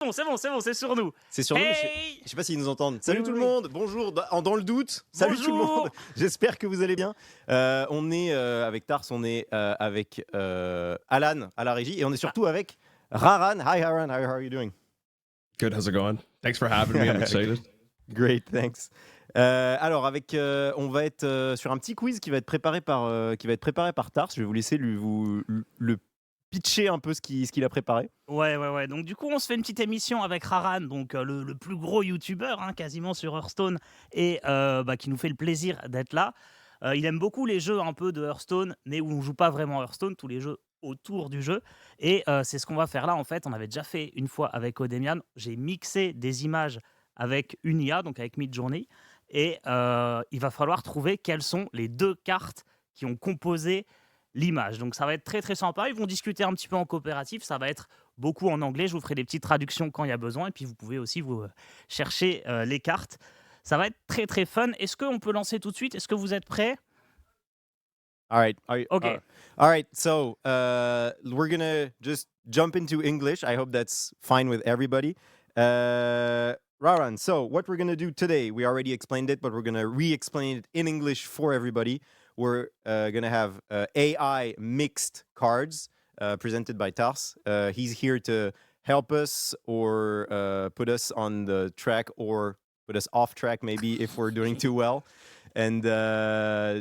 bon, c'est sur nous. C'est sur nous, Hey, je sais pas s'ils nous entendent. Salut Oui, tout oui, le oui. monde, bonjour, dans le doute, salut tout le Bonjour. monde, j'espère que vous allez bien. On est avec Tars, on est avec Alan à la régie et on est surtout avec Rarran. Hi Rarran, how are you doing? Good, how's it going? Thanks for having me, I'm excited. Great, thanks. Alors, on va être sur un petit quiz qui va être préparé par Tars. Je vais vous laisser le pitcher un peu ce qu'il a préparé. Ouais. Donc, du coup, on se fait une petite émission avec Rarran, donc le plus gros youtubeur quasiment sur Hearthstone, et qui nous fait le plaisir d'être là. Il aime beaucoup les jeux un peu de Hearthstone, mais où on joue pas vraiment Hearthstone, tous les jeux autour du jeu. Et c'est ce qu'on va faire là, en fait. On avait déjà fait une fois avec Odemian. J'ai mixé des images avec une IA, donc avec Midjourney. Et il va falloir trouver quelles sont les 2 cartes qui ont composé l'image. Donc ça va être très très sympa. Ils vont discuter un petit peu en coopératif. Ça va être beaucoup en anglais. Je vous ferai des petites traductions quand il y a besoin. Et puis vous pouvez aussi vous chercher les cartes. Ça va être très très fun. Est-ce qu'on peut lancer tout de suite? Est-ce que vous êtes prêts? All right. Okay. All right. So we're gonna just jump into English. I hope that's fine with everybody. Rarran, so what we're gonna do today, we already explained it, but we're gonna re-explain it in English for everybody. We're gonna have AI mixed cards presented by Tars. He's here to help us or put us on the track or put us off track maybe if we're doing too well. And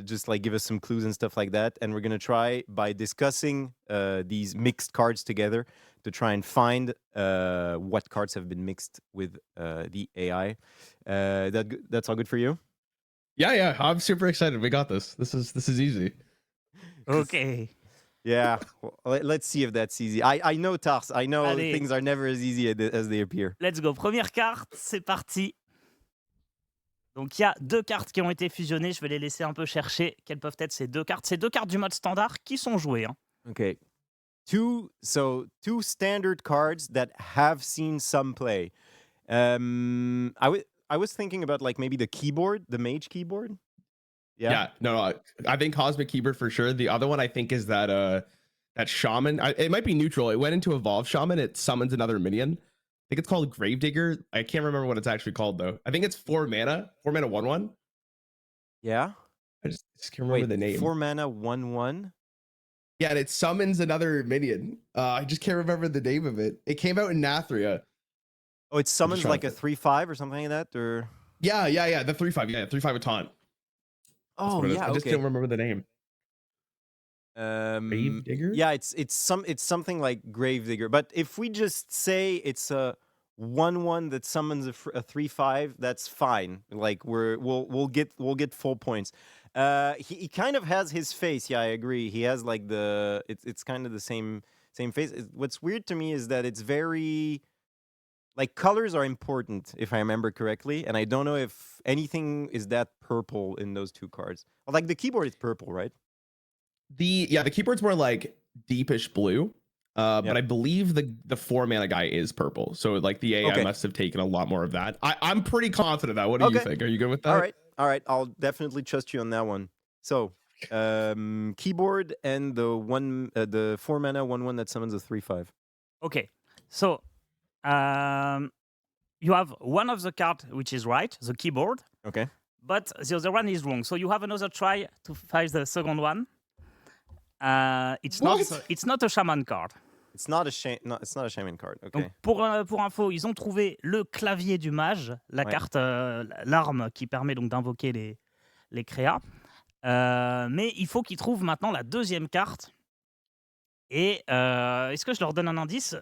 just like give us some clues and stuff like that. And we're going to try by discussing these mixed cards together to try and find what cards have been mixed with the AI. That's all good for you? Yeah, I'm super excited. We got this. This is easy. Okay. Yeah, well, let's see if that's easy. I know, Tars. I know Allez. things are never as easy as they appear. Let's go. Première carte, c'est parti. Donc il y a 2 cartes qui ont été fusionnées. Je vais les laisser un peu chercher. Quelles peuvent être ces 2 cartes? Ces 2 cartes du mode standard qui sont jouées. Okay. Two standard cards that have seen some play. I was thinking about like maybe the keyboard, the mage keyboard. Yeah, no, I think Cosmic Keyboard for sure. The other one I think is that Shaman. It might be neutral. It went into Evolve Shaman. It summons another minion. I think it's called Gravedigger. I can't remember what it's actually called though. I think it's 4 mana, 1/1. Yeah. I just can't remember the name. 4 mana, 1/1. Yeah, and it summons another minion. I just can't remember the name of it. It came out in Nathria. Oh, it summons trying like to a 3/5 or something like that, or Yeah. The 3/5. Yeah, 3/5 with taunt. oh What it is. yeah, I just okay. can't remember the name. Gravedigger? Yeah, it's something like Gravedigger. But if we just say it's a 1/1 that summons a 3/5, that's fine. Like we'll get full points. He kind of has his face. Yeah, I agree. He has like it's kind of the same face. What's weird to me is that it's very like colors are important if I remember correctly, and I don't know if anything is that purple in those 2 cards. Well, like the keyboard is purple, right? The keyboard's more like deepish blue. But I believe the 4 mana guy is purple. So like the AI Okay. must have taken a lot more of that. I'm pretty confident of that. What do you Okay. think? Are you good with that? All right. I'll definitely trust you on that one. So, keyboard and the 4 mana 1/1 that summons a 3/5. Okay. So you have one of the cards which is right, the keyboard, Okay. but the other one is wrong. So you have another try to find the second one. It's not a shaman card. It's not a shaman card. Okay. Donc pour info, ils ont trouvé le clavier du mage, la Ouais. carte, l'arme qui permet donc d'invoquer les créas. Mais il faut qu'ils trouvent maintenant la 2e carte. Et est-ce que je leur donne un indice?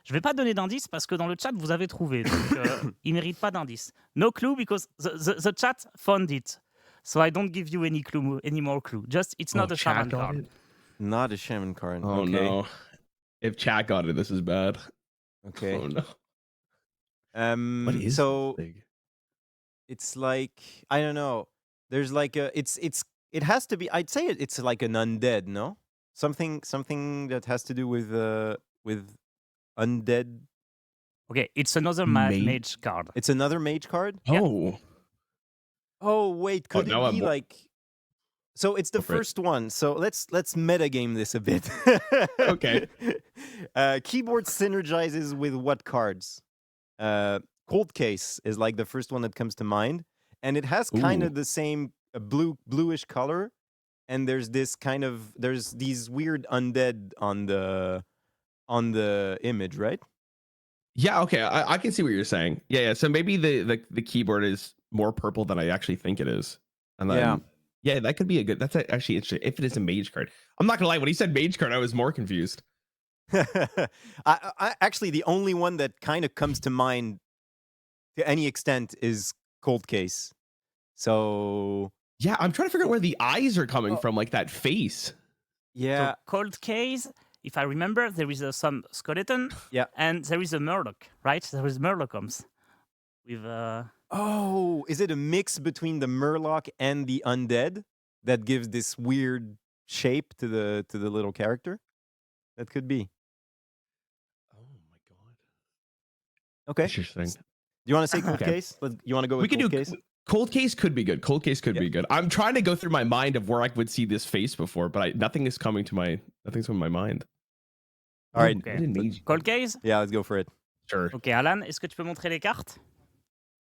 Je vais pas donner d'indice parce que dans le chat vous avez trouvé. Donc ils méritent pas d'indice. No clue because the chat found it. So I don't give you any more clue. Just it's not a shaman Chat got card. it? Not a shaman card. Oh okay. no. If chat got it, this is bad. Okay. Oh no. What is so this thing? it's like I don't know. There's like it has to be. I'd say it's like an undead. No, something that has to do with undead. Okay, it's another mage card. It's another mage card. Yeah. Oh. Oh wait, could now it be I'm- like? So it's the Go for it. first one. So let's metagame this a bit. Okay. Keyboard synergizes with what cards? Cold Case is like the first one that comes to mind, and it has kind Ooh. of the same bluish color. And there's these weird undead on the image, right? Yeah, okay. I can see what you're saying. Yeah. So maybe the keyboard is more purple than I actually think it is. And then yeah, that could be a good. That's actually interesting. If it is a mage card, I'm not gonna lie. When he said mage card, I was more confused. I actually the only one that kind of comes to mind to any extent is Cold Case. So Yeah, I'm trying to figure out where the eyes are coming Oh. from, like that face. yeah, So cold case, if I remember, there is some skeleton. Yeah. And there is a murloc, right? There is murlocoms with oh, is it a mix between the Murloc and the undead that gives this weird shape to the little character? That could be. Oh my god. Okay. Interesting. Do you want to say Cold Okay. Case? You want to go with We can Cold do Case? Cold Case could be good. Cold Case could Yeah. be good. I'm trying to go through my mind of where I would see this face before, but nothing's coming to my mind. All right. Okay. What did mage- cold case. Yeah, let's go for it. Sure. Ok, Alan, est-ce que tu peux montrer les cartes?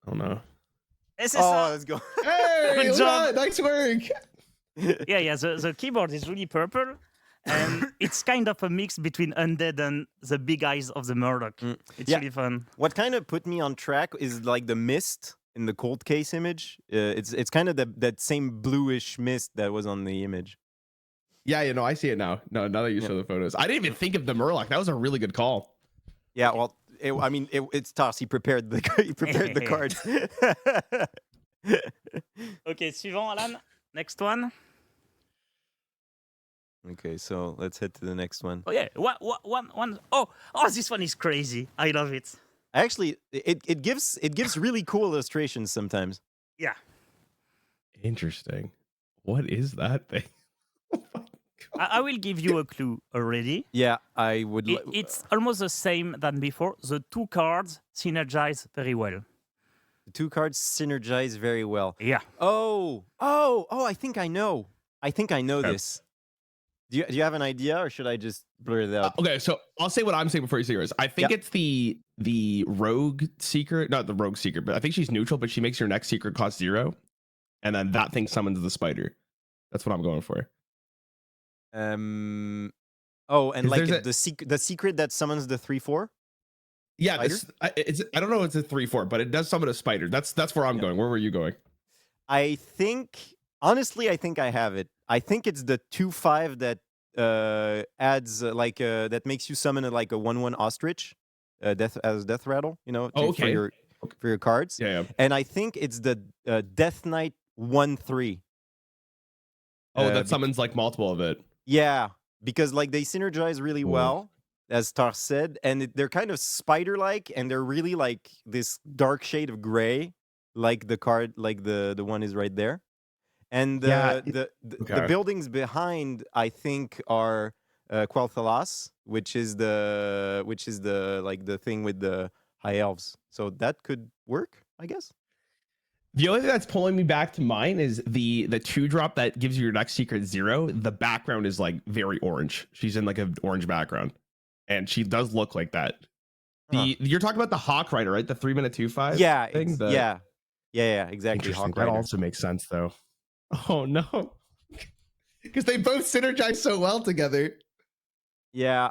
Oh no. Et c'est Oh, ça. let's go. Hey, Good look job. at that. Nice work. Yeah. The keyboard is really purple, and it's kind of a mix between undead and the big eyes of the murloc. It's Yeah. really fun. What kind of put me on track is like the mist in the Cold Case image. It's kind of that same bluish mist that was on the image. Yeah, you know, I see it now. No, now that you show the photos, I didn't even think of the Murloc. That was a really good call. Yeah, well, it's tough. He prepared the cards. Ok, suivant, Alan. Next one. Okay, so let's head to the next one. Oh yeah, one. Oh, this one is crazy. I love it. Actually, it gives really cool illustrations sometimes. Yeah. Interesting. What is that thing? I will give you a clue already. Yeah, I would. It's almost the same than before. The two cards synergize very well. The two cards synergize very well. Yeah. Oh! I think I know. Okay. This. Do you have an idea, or should I just blur it out? Okay, so I'll say what I'm saying before you say yours. I think it's the rogue secret, not the rogue secret, but I think she's neutral, but she makes your next secret cost 0, and then that thing summons the spider. That's what I'm going for. Oh, and like there's the secret that summons the 3/4. Yeah, Spider? I don't know if it's a 3/4, but it does summon a spider. That's where I'm going. Where were you going? I think I have it. I think it's the 2/5 that adds that makes you summon a 1/1 ostrich, death rattle. You know, for your cards. Yeah. And I think it's the Death Knight 1/3. Oh, that summons like multiple of it. Yeah, because like they synergize really well, as Tar said, and they're kind of spider-like, and they're really like this dark shade of gray, like the card, like the one is right there. And the buildings behind, I think, are Quel'Thalas, which is the thing with the high elves. So that could work, I guess. The only thing that's pulling me back to mine is the 2-drop that gives you your next secret 0. The background is like very orange. She's in like an orange background, and she does look like that. You're talking about the Hawk Rider, right? The 3-minute 2/5. Yeah, thing. Yeah, exactly. Hawk That Rider. also makes sense though. Oh no, because they both synergize so well together. Yeah.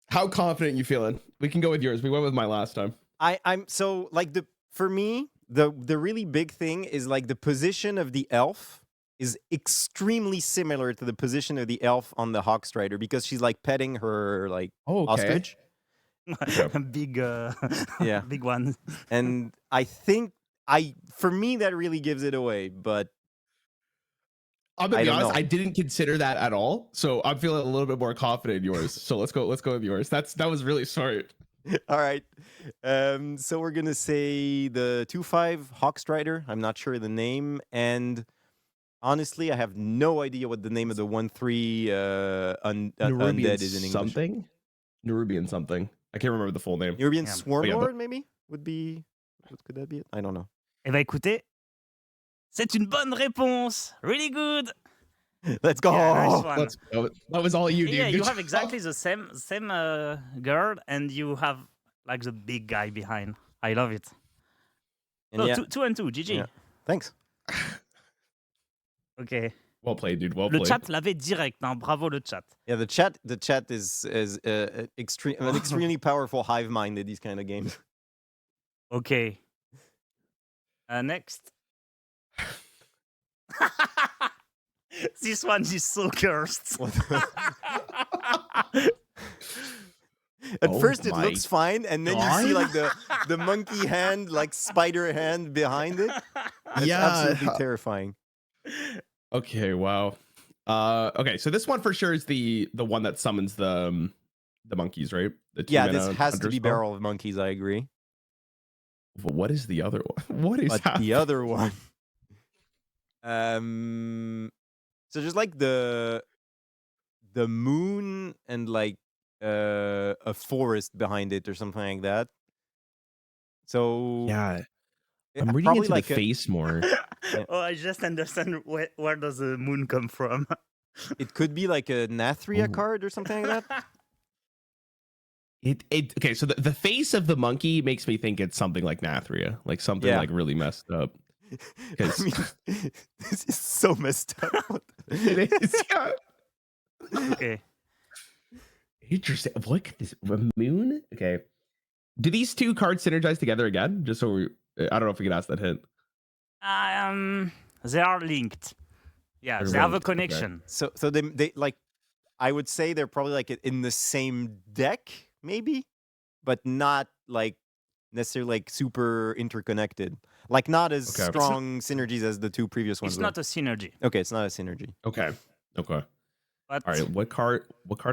How confident you feeling? We can go with yours. We went with my last time. I'm so like for me, the really big thing is like the position of the elf is extremely similar to the position of the elf on the Hawk Strider, because she's like petting her ostrich. Big Yeah. big one. And I think for me that really gives it away, but I'm gonna be honest, know. I didn't consider that at all. So I'm feeling a little bit more confident in yours. So let's go with yours. That was really smart. All right. So we're gonna say the 2/5 Hawk Strider. I'm not sure the name, and honestly, I have no idea what the name of the 1/3 undead is in English. Something? Nerubian something. I can't remember the full name. European Yeah. Swarmlord, maybe would be. Could that be it? I don't know. Eh ben écoutez, c'est une bonne réponse. Really good. Let's go. Yeah, nice one. That was all you, dude. Yeah, Good you have job. exactly the same girl, and you have like the big guy behind. I love it. And So yeah, 2-2, GG. yeah. Thanks. Ok. Well played, dude. Well Le played. chat l'avait direct, hein. Bravo le chat. Yeah, the chat is an extremely powerful hive mind in these kind of games. Ok. Next. This one is so cursed. At Oh first it my looks fine, and then you see like the monkey hand, like spider hand behind it. It's absolutely terrifying. Okay, wow. Okay, so this one for sure is the one that summons the monkeys, right? The Yeah, 2 this mana has hunter to be spell. Barrel of Monkeys, I agree. But what is the other one? What is But happening? the other one. So just like the moon and like a forest behind it or something like that. So Yeah, it- I'm reading probably into like the face more. Yeah. Oh, I just understand where does the moon come from. It could be like a Nathria Ooh. card or something like that. It okay, so the face of the monkey makes me think it's something like Nathria, like something Yeah. like really messed up. I mean, this is so messed up. It is, yeah. Okay. Interesting. Look at this moon. Okay, do these two cards synergize together again? Just so I don't know if we can ask that hint. They are linked. Yeah, They're they have a linked, okay. connection. So they like, I would say they're probably like in the same deck, maybe, but not like necessarily like super interconnected. Like not as Okay. strong synergies as the two previous ones. It's not a synergy. Okay, it's not a synergy. Okay. Okay. But All right. What card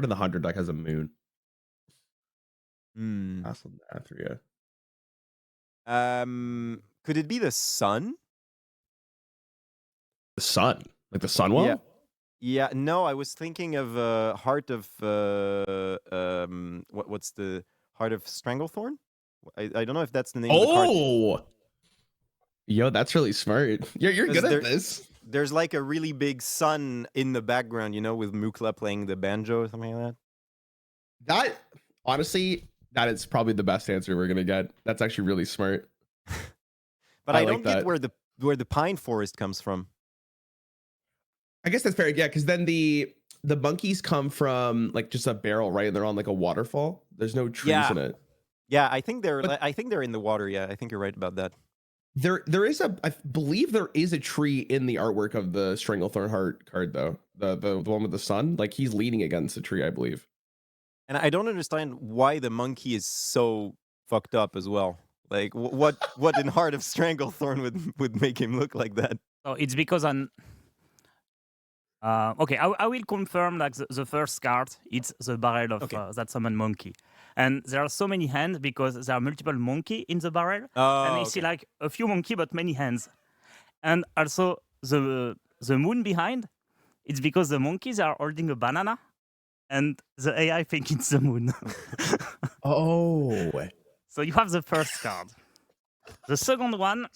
in the 100 deck has a moon? Hmm. Castle Nathria. Could it be the sun? The sun, like the Sunwell. Yeah. Yeah, no, I was thinking of Heart of what's the Heart of Stranglethorn? I don't know if that's the name of the card. Oh, yo, that's really smart. You're good There- at this. There's like a really big sun in the background, you know, with Mukla playing the banjo or something like that. That honestly, that is probably the best answer we're gonna get. That's actually really smart. But I I like don't get that. where the pine forest comes from. I guess that's fair. Yeah, because then the monkeys come from like just a barrel, right? And they're on like a waterfall. There's no trees Yeah. in it. Yeah, I think they're But- I think they're in the water. Yeah, I think you're right about that. There is I believe there is a tree in the artwork of the Stranglethorn Heart card though. The one with the sun, like he's leaning against a tree, I believe. And I don't understand why the monkey is so fucked up as well. Like what in Heart of Stranglethorn would make him look like that? so it's because on. Okay, I will confirm like the first card. It's the barrel of Okay. that summon monkey, and there are so many hands because there are multiple monkey in the barrel, Oh, and you see like a few monkey but many hands, and also the moon behind. It's because the monkeys are holding a banana, and the AI think it's the moon. Oh, So you have the first card. The second one.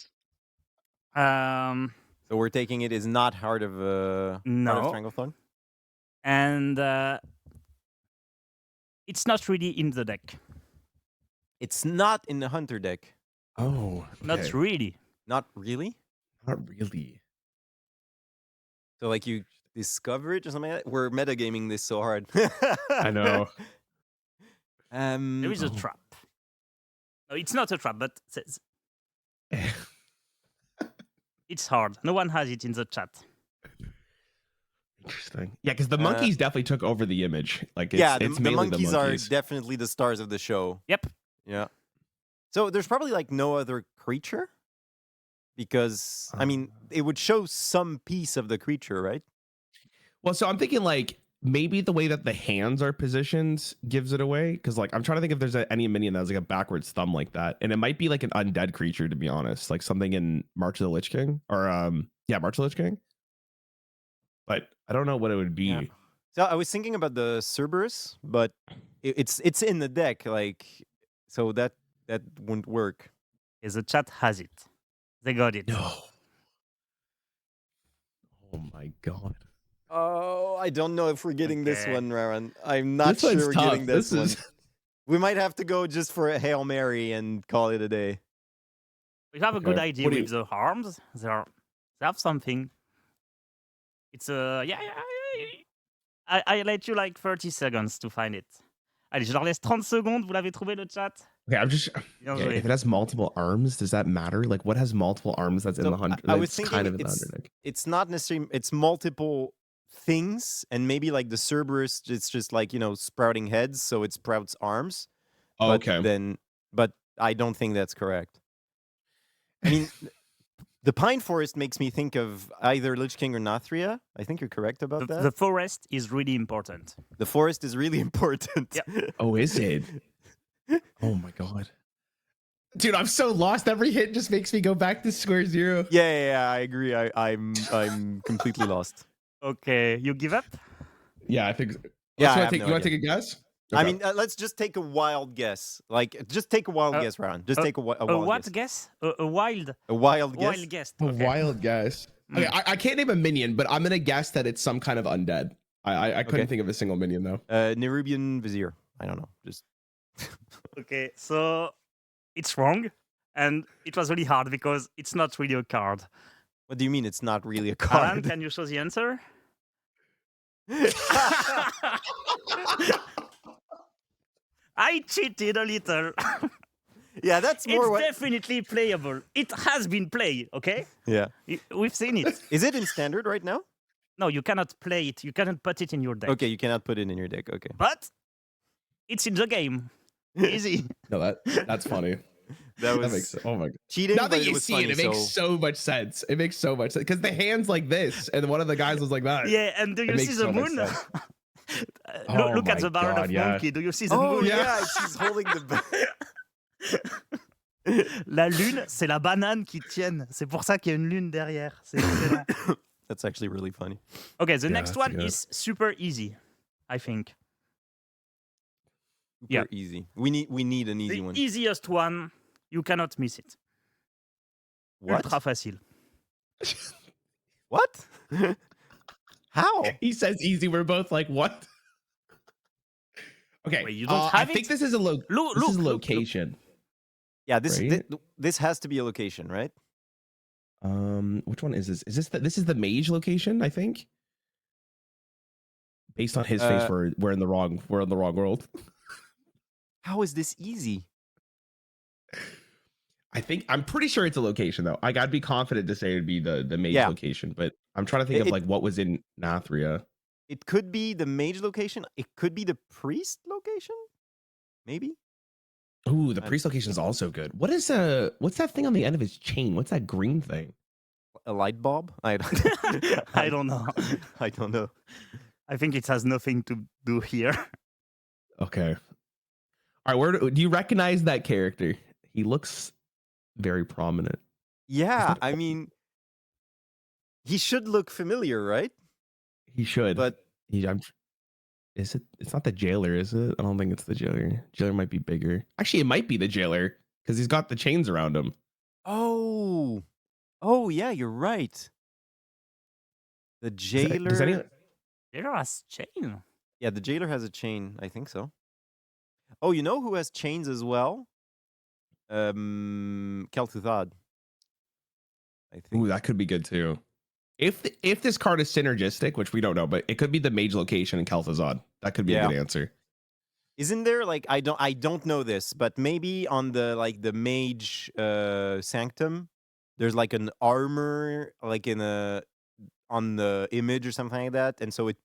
So we're taking it is not Heart of No. Stranglethorn? And it's not really in the deck. It's not in the Hunter deck. oh, Not really. Not really? not really. So like you discover it or something like that? We're metagaming this so hard. I know. There is a trap. No, it's not a trap, but it's hard. No one has it in the chat. Interesting. Yeah, because the monkeys definitely took over the image. Like, it's, the mainly monkeys the are monkeys. definitely the stars of the show. Yep. Yeah. So there's probably like no other creature? Because, I mean, it would show some piece of the creature, right? Well, so I'm thinking like maybe the way that the hands are positioned gives it away. Because like I'm trying to think if there's any minion that has like a backwards thumb like that, and it might be like an undead creature to be honest, like something in March of the Lich King or March of the Lich King. But I don't know what it would be. Yeah. So I was thinking about the Cerberus, but it's in the deck, like, so that wouldn't work. Yes, the chat has it. They got it. No. Oh my god. Oh, I don't know if we're getting this Okay. one, Rarran. I'm not This one's sure we're tough. getting this one. We might have to go just for a Hail Mary and call it a day. We have a good Okay. idea What do with the arms. They have something. It's I let you like 30 seconds to find it. Allez, je leur laisse 30 secondes. Vous l'avez trouvé le chat? Okay, I'm just. Bien Okay, joué. if it has multiple arms, does that matter? Like, what has multiple arms that's in So the 100? I was It's thinking kind of in the it's 100. Like, it's not necessarily it's multiple things, and maybe like the Cerberus, it's just like sprouting heads, so it sprouts arms. oh, But okay. but I don't think that's correct. I mean, the pine forest makes me think of either Lich King or Nathria. I think you're correct about that. The forest is really important. The forest is really important. Yeah. Oh, is it? Oh my god. Dude, I'm so lost. Every hit just makes me go back to square zero. Yeah, I agree. I'm completely lost. Okay, you give up? Yeah, I think. Yeah, I You have no want to idea. take a guess? I Okay. mean, let's just take a wild guess. Like, just take a wild guess, Rarran. Just take a wild what guess. guess? A wild A wild guess. wild guess. A Okay. wild guess. Okay, I can't name a minion, but I'm gonna guess that it's some kind of undead. I couldn't Okay. think of a single minion though. Nerubian Vizier. I don't know. Just Okay, so it's wrong, and it was really hard because it's not really a card. what do you mean? It's not really a Alan, card. can you show the answer? I cheated a little. Yeah, that's more It's what. definitely playable. It has been played, okay? Yeah. We've seen it. Is it in standard right now? No, you cannot play it. You cannot put it in your deck. Okay, you cannot put it in your deck. Okay. But it's in the game. Easy. No, that's funny. That was That makes oh my god. cheating. Now but that it you was see funny, it, it makes so much sense. It makes so much sense because the hands like this, and one of the guys was like that. Yeah, and do It you see makes the so much moon? sense. Look Oh at the my Baron God, of yeah. Monkey. Do you see the Oh moon? yeah, she's holding the. La lune, c'est la banane qui tienne. C'est pour ça qu'il y a une lune derrière. C'est excellent. That's actually really funny. Okay, the Yeah, next that's one good. is super easy, I think. Super Yeah. easy. We need an easy The one. easiest one, you cannot miss it. What? Ultra facile. What? How? He says easy. We're both like, what? Okay. Wait, you don't I have think it? this is a Look, look. location. Yeah, this Right? this has to be a location, right? Which one is this? Is this is the mage location? I think. Based on his face, we're in the wrong world. How is this easy? I'm pretty sure it's a location though. I'd be confident to say it'd be the mage Yeah. location, but I'm trying to think of It- like what was in Nathria. It could be the mage location. It could be the priest location. Maybe. Ooh, the priest location is also good. What's that thing on the end of his chain? What's that green thing? A light bulb? I I don't know. I don't know. I think it has nothing to do here. Okay. All right, do you recognize that character? He looks very prominent. Yeah, that I mean, he should look familiar, right? He should. But Is it? It's not the jailer, is it? I don't think it's the jailer. Jailer might be bigger. Actually, it might be the jailer because he's got the chains around him. oh, yeah, you're right. The jailer. Does anyone? There has chain. Yeah, the jailer has a chain. I think so. Oh, you know who has chains as well? Kel'Thuzad. I think. Ooh, that could be good too. If this card is synergistic, which we don't know, but it could be the mage location in Kel'Thuzad. That could be a good answer. Isn't there like I don't know this, but maybe on the mage sanctum, there's like an armor like on the image or something like that, and so it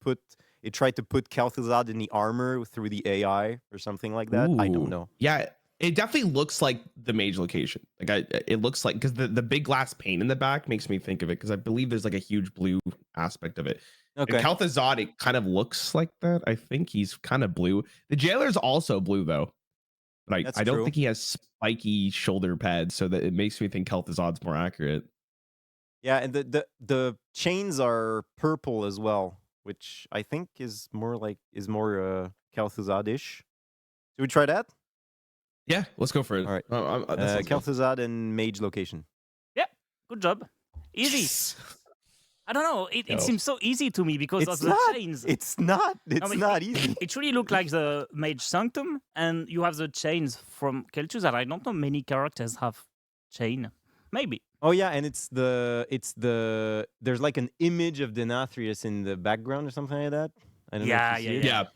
tried to put Kel'Thuzad in the armor through the AI or something like that. I don't Ooh. know. Yeah, it definitely looks like the mage location. Like it looks like because the big glass pane in the back makes me think of it because I believe there's like a huge blue aspect of it. Okay. And Kel'Thuzad, it kind of looks like that. I think he's kind of blue. The jailer's also blue though, but That's I don't true. think he has spiky shoulder pads, so that it makes me think Kel'Thuzad's more accurate. Yeah, and the chains are purple as well, which I think is more Kel'Thuzad-ish. Should we try that? Yeah, let's go for it. All right. That sounds good. Kel'Thuzad and mage location. Good job. Easy. I don't know. It No. seems so easy to me because of It's the not. chains. It's not. It's but not easy. It really looked like the Mage Sanctum, and you have the chains from Kel'Thuz that I don't know many characters have chain. Maybe. Oh yeah, and it's the there's like an image of Denathrius in the background or something like that. I don't know if you see it.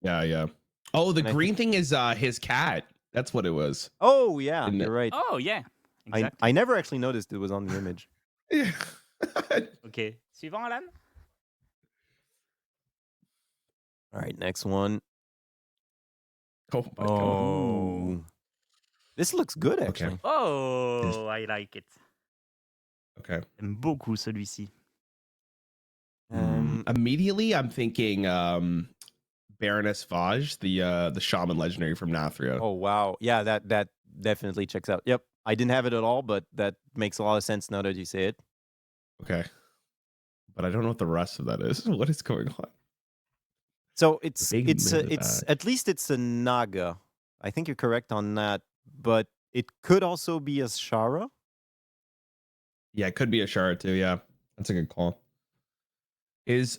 Yeah. Oh, the And I green thing is his cat. That's what it was. Oh yeah, Isn't it? you're right. Oh yeah. Exactly. I never actually noticed it was on the image. Yeah. Ok. Suivant, Alan. All right, next one. Oh my god. Ooh. This looks good actually. Oh, I like it. Okay. J'aime beaucoup celui-ci. Immediately, I'm thinking Baroness Vaj, the shaman legendary from Nathria. Oh wow, yeah, that definitely checks out. Yep, I didn't have it at all, but that makes a lot of sense now that you say it. Okay. But I don't know what the rest of that is. What is going on? So it's Big it's at least it's a Naga. I think you're correct on that, but it could also be a Shara. Yeah, it could be a Shara too. Yeah, that's a good call. Is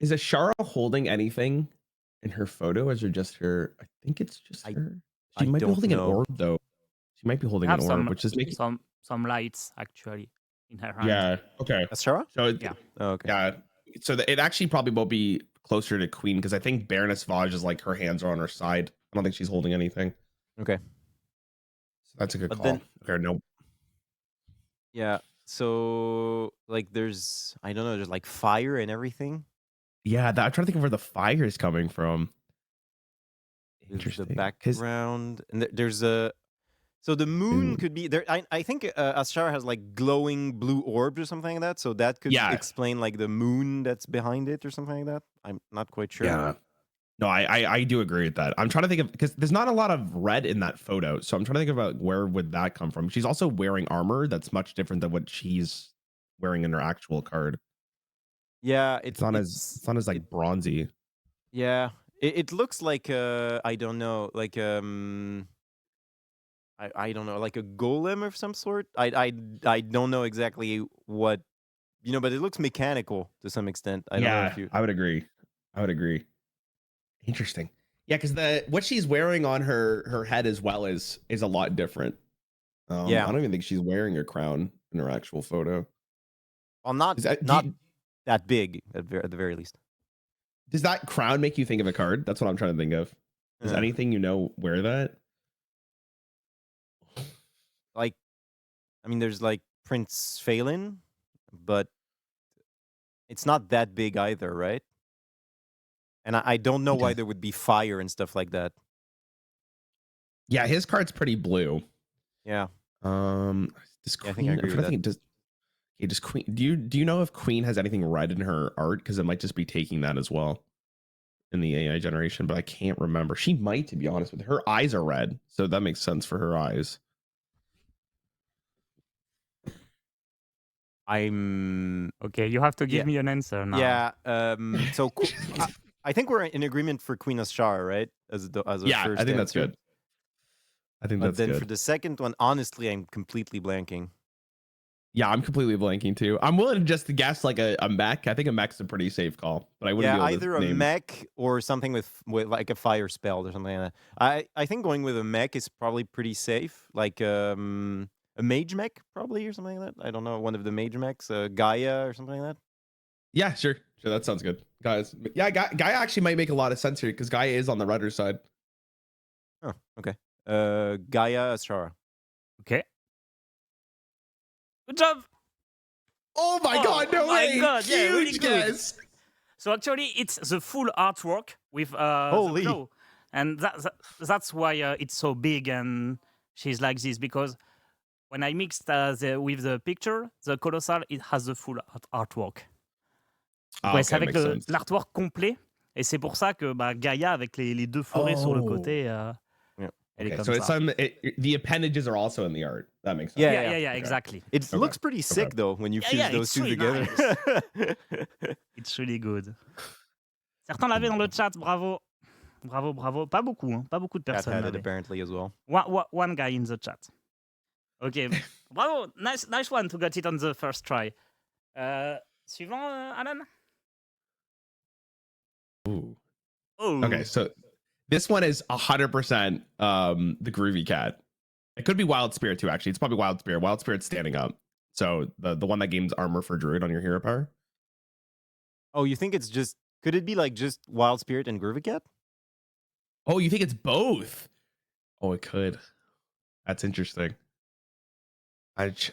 a Shara holding anything in her photo? Is it just her? I think it's just her. She I might be don't holding know. an orb though. She might be holding an orb, which is making some lights actually in her hand. Yeah. Okay. A Shara? So Yeah. Oh, okay. yeah. So it actually probably will be closer to Queen because I think Baroness Vaj is like her hands are on her side. I don't think she's holding anything. Okay. So that's a good But call. then- Okay, no. Yeah. So like there's I don't know, there's like fire and everything. Yeah, I'm trying to think of where the fire is coming from. There's Interesting. the background. And there's a so the moon Ooh. could be there. I think Ashara has like glowing blue orbs or something like that. So that could Yeah. explain like the moon that's behind it or something like that. I'm not quite sure. Yeah. No, I do agree with that. I'm trying to think of because there's not a lot of red in that photo, so I'm trying to think about where would that come from. She's also wearing armor that's much different than what she's wearing in her actual card. Yeah, It's not as like bronzy. Yeah, it looks like I don't know, like I don't know, like a golem of some sort. I don't know exactly what but it looks mechanical to some extent. I don't know if you. I would agree. Interesting. Yeah, because what she's wearing on her head as well is a lot different. Yeah. I don't even think she's wearing a crown in her actual photo. Well, not that big at the very least. Does that crown make you think of a card? That's what I'm trying to think of. Does Yeah. anything wear that? Like, I mean, there's like Prince Phelan, but it's not that big either, right? And I don't know why Okay. there would be fire and stuff like that. Yeah, his card's pretty blue. Yeah. Does Yeah, I Queen? think I agree I'm trying with to think, does Queen? Do you know if Queen has anything red in her art? Because it might just be taking that as well in the AI generation, but I can't remember. She might, to be honest with you. Her eyes are red, so that makes sense for her eyes. I'm. Okay, you have to give Yeah. me an answer now. Yeah. So I think we're in agreement for Queen Ashara, right? As a Yeah, first I think that's answer. good. I think But that's then good. for the second one, honestly, I'm completely blanking. Yeah, I'm completely blanking too. I'm willing to just guess like a mech. I think a mech's a pretty safe call, but I wouldn't Yeah, be able either to a name. mech or something with like a fire spell or something like that. I think going with a mech is probably pretty safe. Like a mage mech probably or something like that. I don't know, one of the mage mechs, Gaia or something like that. Yeah, sure, that sounds good, guys. Yeah, Gaia actually might make a lot of sense here because Gaia is on the redder side. Oh, okay. Gaia Ashara. Okay. Good job. Oh my god, no my way! God, yeah, really Huge good. guess. So actually, it's the full artwork with Holy. the glow, and that's why it's so big and she's like this, because when I mixed with the picture, the colossal, it has the full artwork. Ah, Ouais, okay, c'est avec makes sense. l'artwork complet, et c'est pour ça que Gaïa avec les deux forêts sur le Oh. côté, Yeah. elle est Okay, comme so it's ça. the appendages are also in the art. That makes sense. Yeah. Yeah, Okay. exactly. It Okay. looks pretty sick though when you Yeah, fuse yeah, those it's two really together. It's really good. Certains l'avaient dans le chat, bravo. Bravo, bravo. Pas beaucoup, hein. Pas beaucoup de Cat personnes had it l'avaient. apparently as well. One guy in the chat. Okay, bravo. Nice one to get it on the first try. Suivant, Alan? Ooh. Oh. Okay, so this one is 100% the Groovy Cat. It could be Wild Spirit too, actually. It's probably Wild Spirit. Wild Spirit's standing up. So the one that gains armor for Druid on your hero power. Oh, you think it's just... Could it be like just Wild Spirit and Groovy Cat? Oh, you think it's both? Oh, it could. That's interesting. And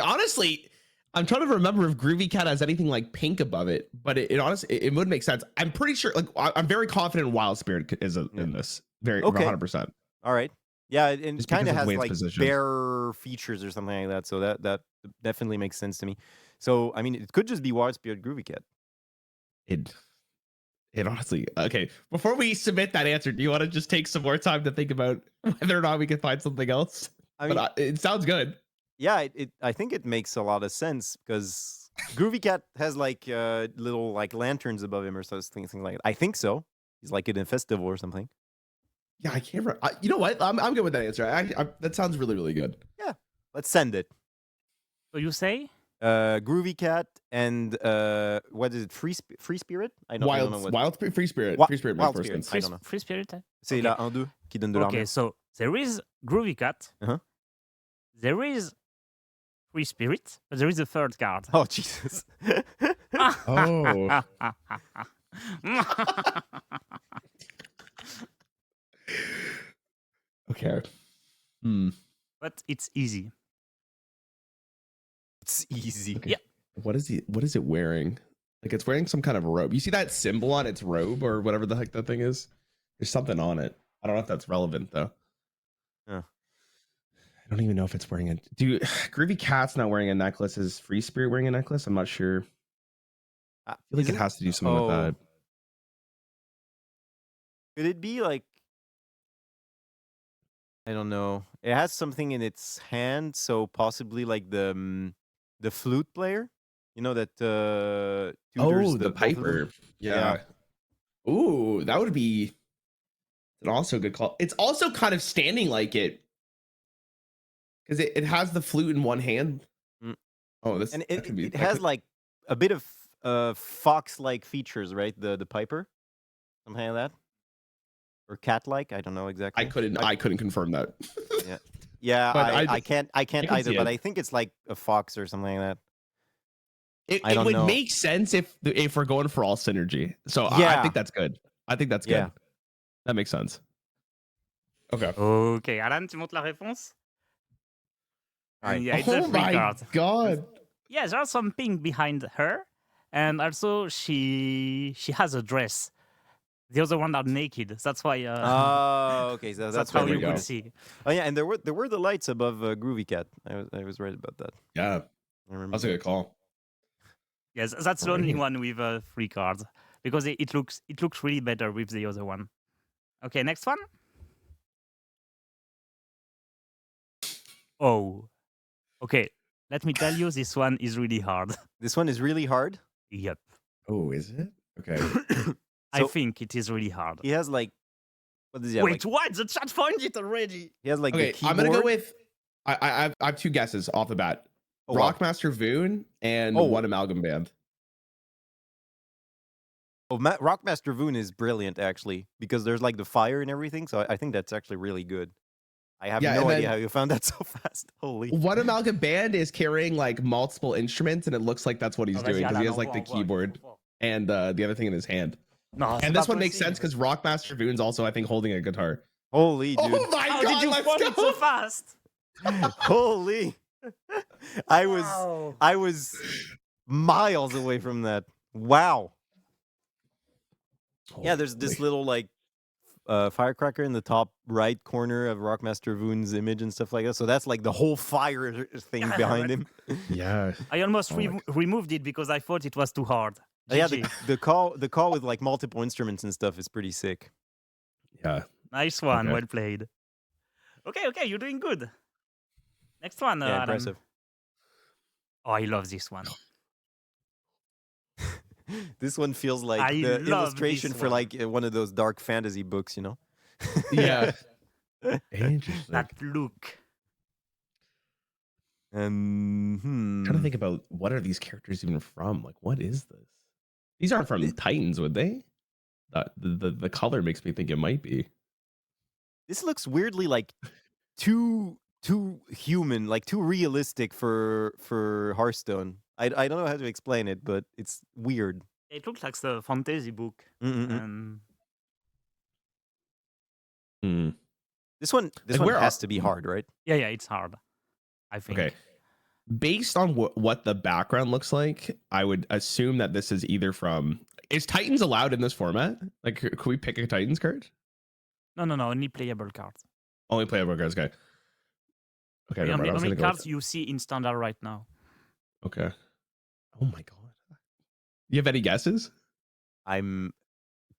honestly, I'm trying to remember if Groovy Cat has anything like pink above it, but it honestly it would make sense. I'm pretty sure. Like I'm very confident Wild Spirit is in this. Very Okay. 100%. All right. Yeah, and Just it kind because of of has Wayne's like position. bear features or something like that. So that definitely makes sense to me. So I mean, it could just be Wild Spirit Groovy Cat. It honestly, okay. Before we submit that answer, do you want to just take some more time to think about whether or not we can find something else? I mean, It sounds good. yeah, I think it makes a lot of sense because Groovy Cat has like little like lanterns above him or something like that. I think so. He's like in a festival or something. Yeah, I can't remember. You know what? I'm good with that answer. That sounds really, really good. Yeah, let's send it. So you say? Groovy Cat and what is it? Free Spirit? I don't know what. Free Spirit. Wi- Free Spirit Wild makes more Spirit. sense. I don't know. Free Spirit? C'est Okay. la 1-2 qui donne de Okay, l'armure. so there is Groovy Cat. Uh-huh. There is Free Spirit, but there is a third card. Oh Jesus! Oh. Okay. But it's easy. It's easy. Okay. Yeah. What is it wearing? Like it's wearing some kind of robe. You see that symbol on its robe or whatever the heck that thing is? There's something on it. I don't know if that's relevant though. Yeah. I don't even know if it's wearing it. Groovy Cat's not wearing a necklace. Is Free Spirit wearing a necklace? I'm not sure. I feel like it has to do something with that. Could it be like, I don't know. It has something in its hand, so possibly like the flute player. You know that tutors The both of them? piper. Yeah. Ooh, that would be an also good call. It's also kind of standing like it. Because it has the flute in one hand. Mm. Oh, this And that could be, it that has could- like a bit of fox-like features, right? The piper, something like that, or cat-like. I don't know exactly. I couldn't confirm that. Yeah, But I can't can either. see But it. I think it's like a fox or something like that. It I don't would know. make sense if we're going for all synergy. So I Yeah. think that's good. I think that's good. Yeah. That makes sense. Okay. Okay, Alan, tu montes la réponse? Alright. Yeah, it's a Oh free my card. god. Yeah, there's some pink behind her, and also she has a dress. The other one are naked. That's why. Oh, okay. So that's that's how where you we go. could see. Oh yeah, and there were the lights above Groovy Cat. I was right about that. Yeah, I remember. that's a good call. Yes, that's the only Alright. one with free cards because it looks really better with the other one. Okay, next one. Oh, okay. Let me tell you, this one is really hard. This one is really hard. Yep, Oh, is it? Okay. I So- think it is really hard. He has like, what does he have? Wait, Like, what? The chat found it already. he has like the Okay, keyboard. I'm gonna go with I have two guesses off the bat. Oh, wow. Rockmaster Voon and Oh. One Amalgam Band. Oh, Rockmaster Voon is brilliant actually because there's like the fire and everything. So I think that's actually really good. I have Yeah, no and idea then- how you found that so fast. Holy. One Amalgam Band is carrying like multiple instruments, and it looks like that's what he's doing because he has like the keyboard and the other thing in his hand. No, And this one makes sense because Rockmaster Voon's also, I think, holding a guitar. Holy dude. Oh my How god, did you let's find go! it so fast? Holy. I was Wow. I was miles away from that. Wow. Yeah, there's this little like firecracker in the top right corner of Rockmaster Voon's image and stuff like that. So that's like the whole fire thing Yeah, behind him. Yeah. I almost Oh my removed it because I thought it was too hard. Yeah, GG. the call with like multiple instruments and stuff is pretty sick. Yeah. Nice one, Okay. well played. Okay, you're doing good. Next one, Yeah, Alan. impressive. Oh, I love this one. This one feels like I the love illustration this for one. like one of those dark fantasy books, you know? Yeah. Interesting. That look. And Trying to think about what are these characters even from? Like, what is this? These aren't from Titans, would they? The color makes me think it might be. this looks weirdly like too human, like too realistic for Hearthstone. I don't know how to explain it, but it's weird. It looks like the fantasy book. Mm-mm-mm. Hmm. This one Like, where has are- to be hard, right? Yeah, it's hard, I think. Okay. Based on what the background looks like, I would assume that this is either from. Is Titans allowed in this format? Like, could we pick a Titans card? No, only playable cards. Only playable cards, okay. Okay, The never mind. I was only gonna go with- cards you see in standard right now. Okay. Oh my god. You have any guesses? I'm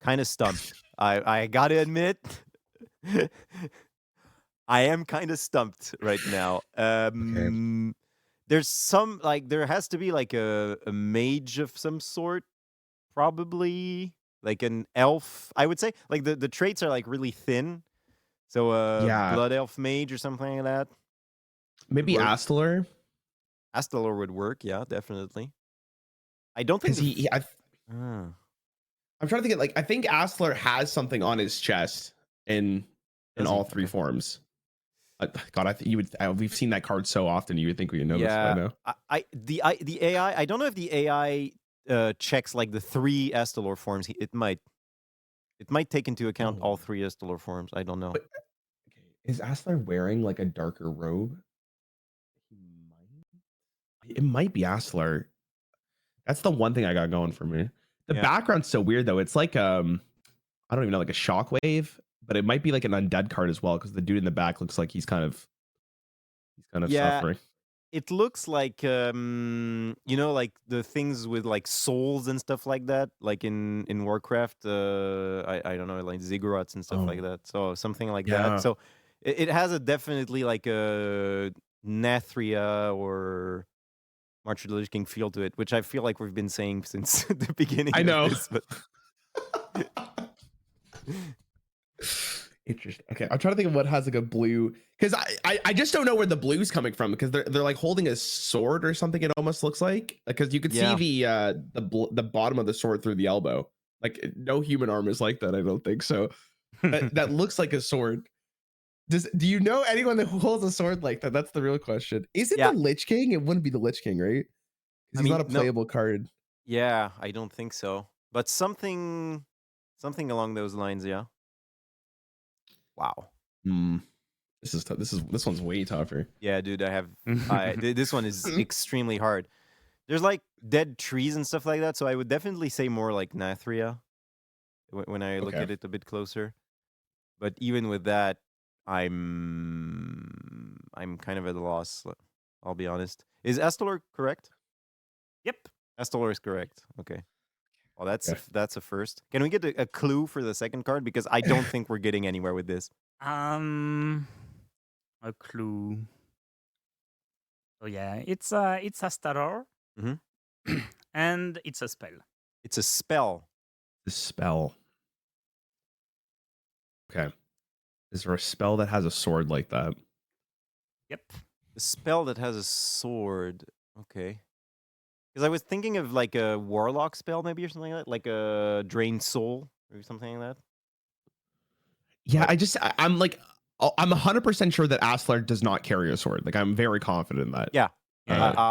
kind of stumped. I gotta admit, I am kind of stumped right now. There's some like there has to be like a mage of some sort, probably like an elf. I would say like the traits are like really thin, so Yeah. blood elf mage or something like that. Maybe Work. Astellar? Astalor would work, yeah, definitely. I don't think Because Ah. I'm trying to think of, like, I think Astellar has something on his chest in Does he? all three Okay. forms. God, I think you would. We've seen that card so often. You would think we would know this by now. The AI. I don't know if the AI checks like the 3 Astalor forms. It might take into account all 3 Astalor forms. I don't know. But, okay, is Astellar wearing like a darker robe? It might be Astellar. That's the one thing I got going for me. The background's so weird though. It's like I don't even know, like a shockwave, but it might be like an undead card as well because the dude in the back looks like he's kind of suffering. It looks like like the things with like souls and stuff like that, like in Warcraft. I don't know, like ziggurats and stuff like that. So something like that. So it has a definitely like a Nathria or March of the Lich King feel to it, which I feel like we've been saying since the beginning. I know. Of this, but... Interesting. Okay, I'm trying to think of what has like a blue, because I just don't know where the blue's coming from, because they're like holding a sword or something. It almost looks like, because you could see the bottom of the sword through the elbow. Like no human arm is like that. I don't think so. That looks like a sword. Do you know anyone that holds a sword like that? That's the real question. Is it the Lich King? It wouldn't be the Lich King, right? Because he's not a playable card. Yeah, I don't think so. But something along those lines, yeah. Wow. This is tough. This one's way tougher. Yeah, dude, this one is extremely hard. There's like dead trees and stuff like that, so I would definitely say more like Nathria when I look at it a bit closer. But even with that, I'm kind of at a loss. I'll be honest. Is Astalor correct? Yep. Astalor is correct. Okay. Well, that's a first. Can we get a clue for the second card? Because I don't think we're getting anywhere with this. A clue. So yeah, it's a starter. And it's a spell. It's a spell. The spell. Okay. Is there a spell that has a sword like that? Yep. A spell that has a sword. Okay. Because I was thinking of like a warlock spell, maybe, or something like that, like a drained soul or something like that. Yeah, I'm 100% sure that Aslar does not carry a sword. Like, I'm very confident in that. Yeah.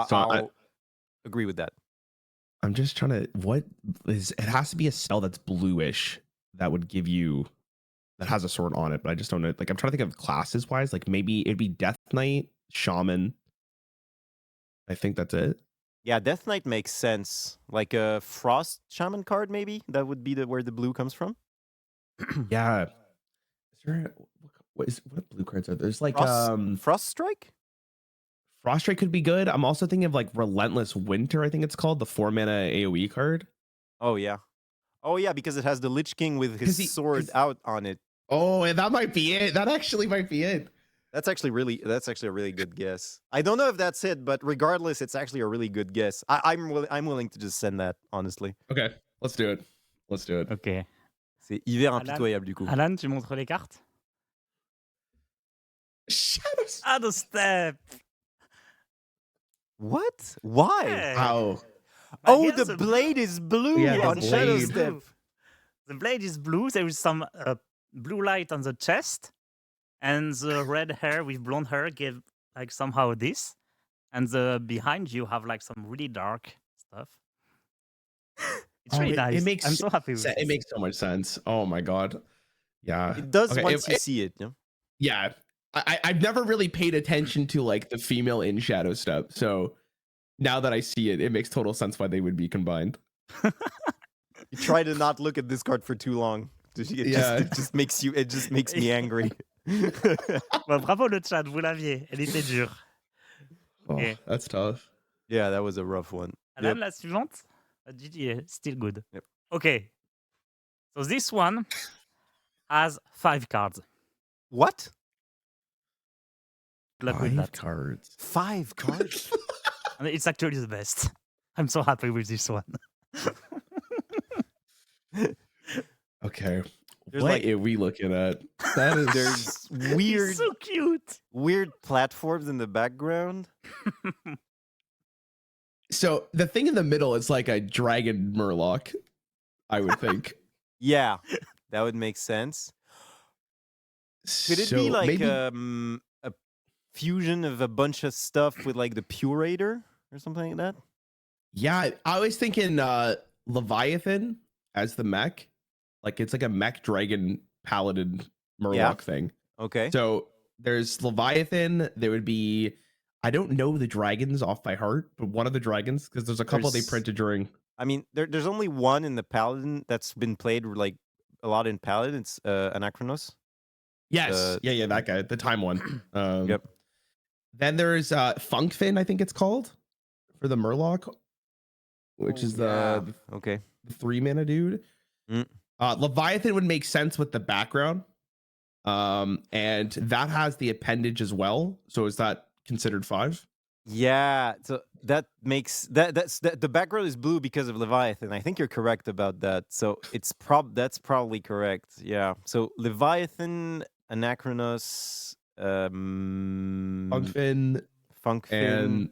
So I'll agree with that. I'm just trying to. It has to be a spell that's bluish that would give you, that has a sword on it, but I just don't know. Like, I'm trying to think of classes wise. Like, maybe it'd be Death Knight, Shaman. I think that's it. Yeah, Death Knight makes sense. Like a Frost Shaman card, maybe? That would be where the blue comes from. Yeah. Is there what blue cards are there? There's like Frost Strike? Frost Strike could be good. I'm also thinking of like Relentless Winter, I think it's called, the 4-mana AoE card. Oh yeah. Oh yeah, because it has the Lich King with his sword out on it. Oh, and that might be it. That actually might be it. That's actually a really good guess. I don't know if that's it, but regardless, it's actually a really good guess. I'm willing to just send that, honestly. Okay, let's do it. Ok. C'est hiver impitoyable du coup. Alan, tu montres les cartes? Shadow Shadow Step. What? Why? Yeah. How? But Oh, here's the blade is blue Yeah, the on Shadow blade. Step. The blade is blue. There is some blue light on the chest, and the red hair with blonde hair give like somehow this, and the behind you have like some really dark stuff. It's really nice. It makes I'm so happy with it this. makes so much sense. Oh my god. Yeah. It does Okay, once you see it. Yeah. yeah. I've never really paid attention to like the female in Shadow Step, so now that I see it, it makes total sense why they would be combined. You try to not look at this card for too long. It just makes me angry. Bon, bravo le chat, vous l'aviez. Elle était dure. Oh, Okay. that's tough. Yeah, that was a rough one. Alan, la suivante. GG, still good. Yep. Okay. So this one has 5 cards. What? Good luck with that. Cards. 5 cards? And it's actually the best. I'm so happy with this one. Okay. There's what like- are we looking at? That is There's weird, It's so cute. weird platforms in the background. so the thing in the middle is like a dragon murloc, I would think. Yeah, that would make sense. Could it be like maybe, a fusion of a bunch of stuff with like the Purator or something like that? yeah, I was thinking Leviathan as the mech. Like it's like a mech dragon paladin murloc thing. Okay. So there's Leviathan. There would be, I don't know the dragons off by heart, but one of the dragons, because there's a couple they There's- printed during. I mean, there's only one in the Paladin that's been played like a lot in Paladin. It's Anachronos. Yes, yeah, that guy, the time one. Yep. Then there's Funkfin, I think it's called, for the murloc, which is the Okay. 3 mana dude. Mm. Leviathan would make sense with the background, and that has the appendage as well. So is that considered 5? Yeah, so that makes the background is blue because of Leviathan. I think you're correct about that. So that's probably correct. Yeah. So Leviathan, Anachronos, Funkfin, Funkfin. and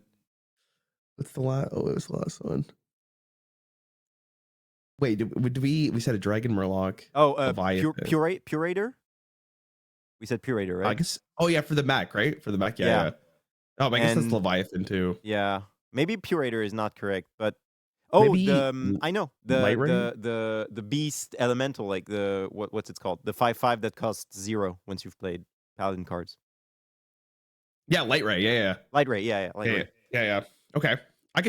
what's the last? Oh, what was the last one? Wait, did we said a dragon murloc? Purator. We said Purator, right? I guess. Oh yeah, for the mech, right? For the mech, yeah. Oh, I guess that's And- Leviathan too. Yeah, maybe Purator is not correct, but Maybe I know Light Ray? the beast elemental, like the what's it called? The 5/5 that costs 0 once you've played Paladin cards. Yeah, Light Ray. Yeah. Light Ray, yeah, Light Ray. Yeah. Okay,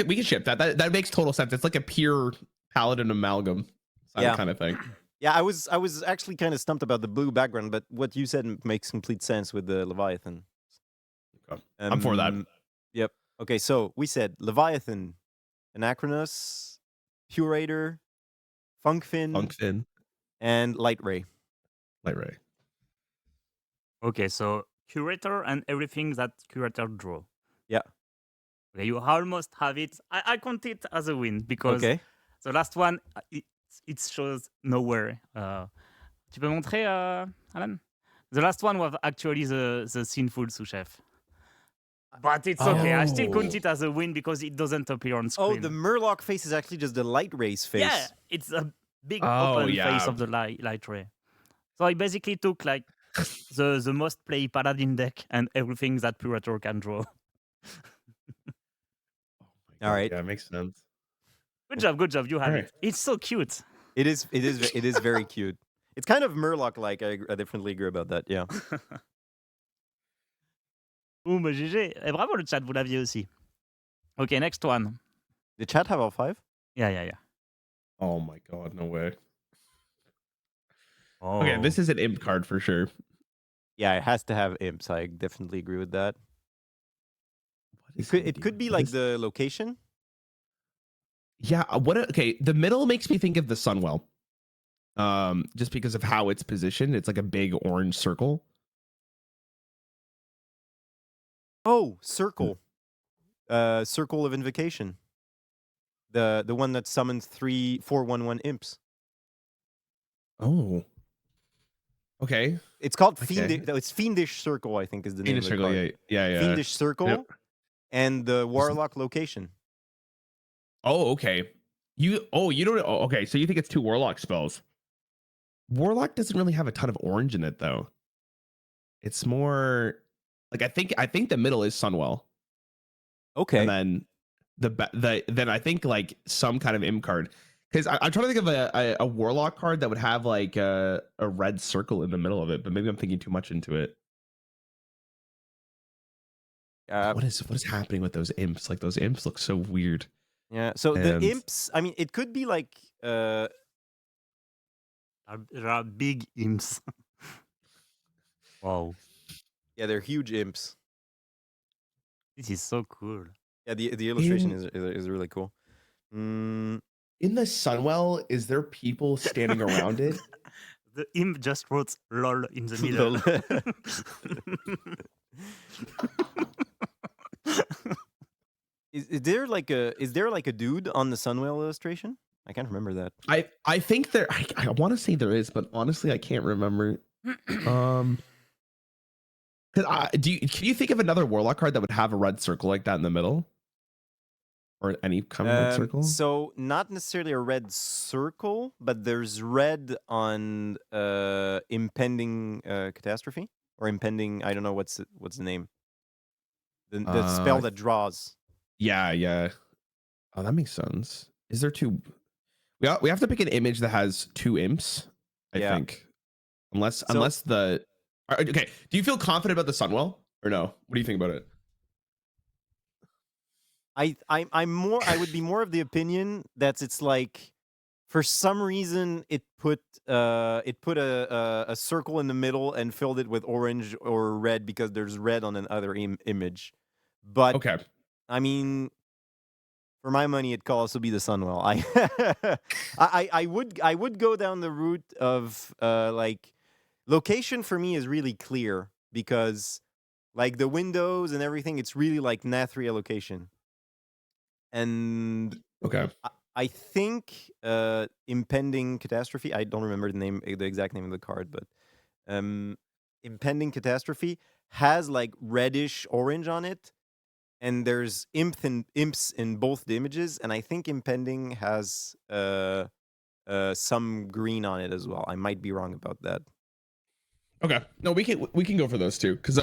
we can ship that. That makes total sense. It's like a pure paladin amalgam kind of thing. Yeah, I was actually kind of stumped about the blue background, but what you said makes complete sense with the Leviathan. Okay. I'm for that. Yep. Okay, so we said Leviathan, Anachronos, Purator, Funkfin, and Light Ray. Light Ray. Okay, so curator and everything that curator draw. Yeah. Okay, you almost have it. I count it as a win because Okay. the last one, it shows nowhere. Tu peux montrer, Alan? The last one was actually the sinful sous-chef. But it's okay. I still count Oh. it as a win because it doesn't appear on screen. Oh, the Murloc face is actually just the Light Ray's face. Yeah, it's a big Oh, open yeah. face of the light ray. So I basically took like the most play paladin deck and everything that Purator can draw. All right. Yeah, makes sense. Good job. You have Alright. it. It's so cute. It is very cute. It's kind of Murloc-like. I definitely agree about that. Yeah. Ouh, mais GG. Et bravo le chat, vous l'aviez aussi. Okay, next one. Did chat have all 5? Yeah. Oh my god, no way. Oh. Okay, this is an imp card for sure. Yeah, it has to have imps. I definitely agree with that. It could be like the location. Yeah, okay, the middle makes me think of the Sunwell. Just because of how it's positioned. It's like a big orange circle. Oh, Circle. Circle of Invocation. The one that summons 4/1/1 imps. Oh. Okay. It's called Okay. Fiendish. It's Fiendish Circle, I think, is the name Fiendish of the circle, card. yeah. Fiendish Circle. Yep. and the warlock location. Oh, okay. You don't. Oh, okay, so you think it's 2 warlock spells? Warlock doesn't really have a ton of orange in it though. It's more like I think the middle is Sunwell, Okay. and then then I think like some kind of imp card. Because I'm trying to think of a warlock card that would have like a red circle in the middle of it, but maybe I'm thinking too much into it. What is happening with those imps? Like those imps look so weird. Yeah. So the And- imps, I mean, it could be like There are big imps. Wow, yeah, they're huge imps. this is so cool. Yeah, the illustration is really cool. In the Sunwell, is there people standing around it? The imp just wrote "lol" in the middle. Is there like a dude on the Sunwell illustration? I can't remember that. I think there. I want to say there is, but honestly, I can't remember. Can you think of another warlock card that would have a red circle like that in the middle, or any kind of red circle? So not necessarily a red circle, but there's red on impending catastrophe or impending. I don't know what's the name. The spell that draws. Yeah. Oh, that makes sense. Is there 2? We have to pick an image that has 2 imps. I think, unless the. Okay. Do you feel confident about the Sunwell or no? What do you think about it? I would be more of the opinion that it's like, for some reason it put a circle in the middle and filled it with orange or red because there's red on another image. But Okay. I mean, for my money, it could also be the Sunwell. I would go down the route of like, location for me is really clear because like the windows and everything, it's really like Nathria location. And Okay. I think impending catastrophe. I don't remember the exact name of the card, but impending catastrophe has like reddish orange on it, and there's imps in both the images, and I think impending has some green on it as well. I might be wrong about that. Okay. No, we can go for those 2 because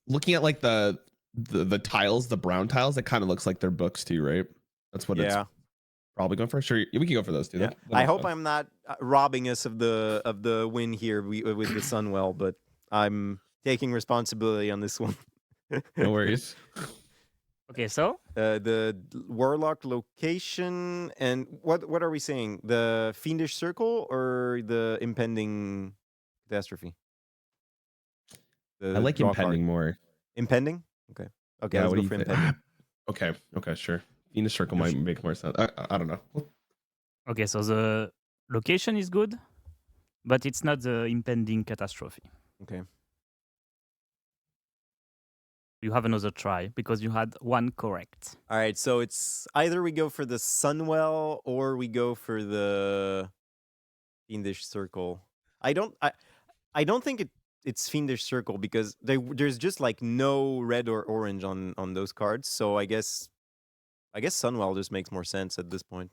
looking at like the tiles, the brown tiles, it kind of looks like they're books too, right? That's what it's probably going for. Sure, we can go for those 2. Yeah. I hope I'm not robbing us of the win here with the Sunwell, but I'm taking responsibility on this one. No worries. Okay, so The warlock location, and what are we saying? The fiendish circle or the impending catastrophe? I like draw impending card. more. Impending? Okay. Okay, Yeah, let's what go do for you think? impending. Okay, sure. Venus circle might make more sense. I don't know. okay, so the location is good, but it's not the impending catastrophe. Okay. You have another try because you had one correct. All right, so it's either we go for the Sunwell or we go for the fiendish circle. I don't think it's fiendish circle because there's just like no red or orange on those cards. So I guess Sunwell just makes more sense at this point.